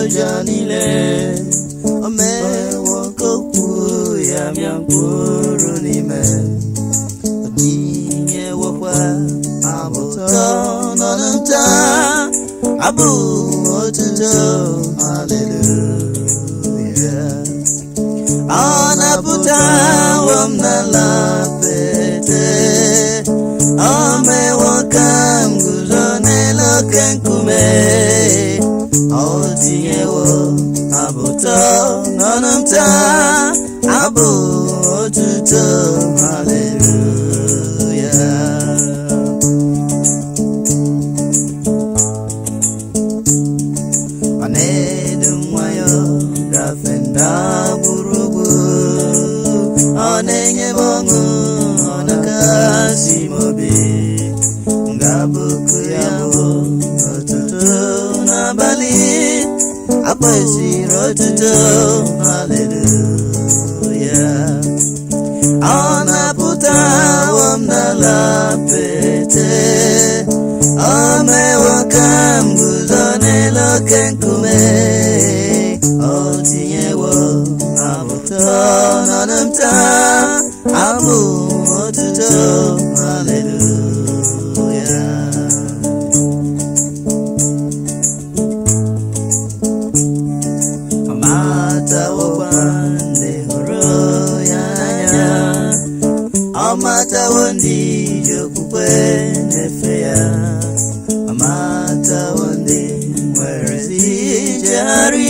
Janile, Ome Wokopu, Yam Purunime, Dinye Wokwa, Abuton Onanta, Abu Otuto, Hallelujah. Ogbaputawom N'ala Apiti, Ome Wakam Guzone Lokenkume, Otinyewo Abuto Nonumta, Abu Otuto, Hallelujah. Anedumwayo Gafenda Burugu, Onenye Bongo Onakasi Mobi, Ngabuku Yabo Otuto Nabali, Akwesi Rotuto, Hallelujah. Ogbaputawom N'ala Apiti, Ome Wakam Guzone Lokenkume, Otinyewo Abuto Nonumta, Abu Otuto, Hallelujah. Amatawondi Jokukwe Nefeya, Amatawondi Werezi Jari,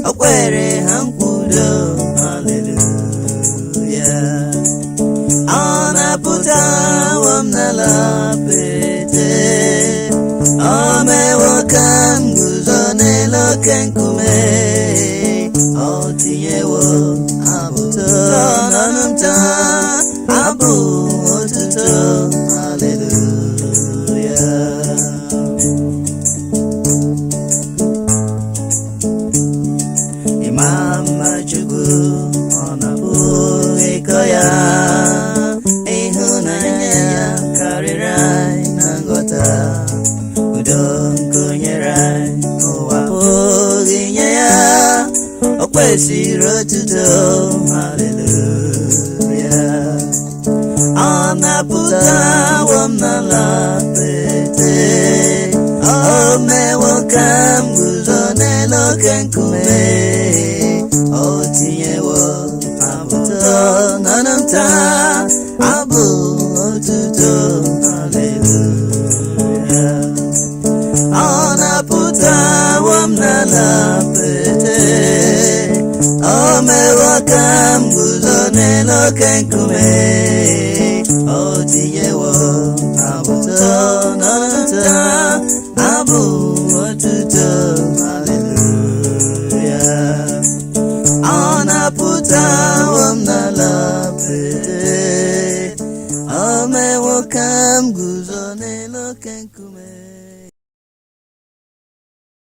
Akwere Hankudo, Hallelujah. Ogbaputawom N'ala Apiti, Ome Wakam Guzone Lokenkume, Otinyewo Abuto Nonumta, Abu Otuto, Hallelujah. Imama Chukwu Onabu Ikoya, Ihunanya Karirai Nangota, Udon Kunyerai Owapoginya, Okwesi Rotuto, Hallelujah. Ogbaputawom N'ala Apiti, Ome Wakam Guzone Lokenkume, Otinyewo Abuto Nonumta, Abu Otuto, Hallelujah. Ogbaputawom N'ala Apiti, Ome Wakam Guzone Lokenkume, Otinyewo Abuto Nonumta, Abu Otuto, Hallelujah. Ogbaputawom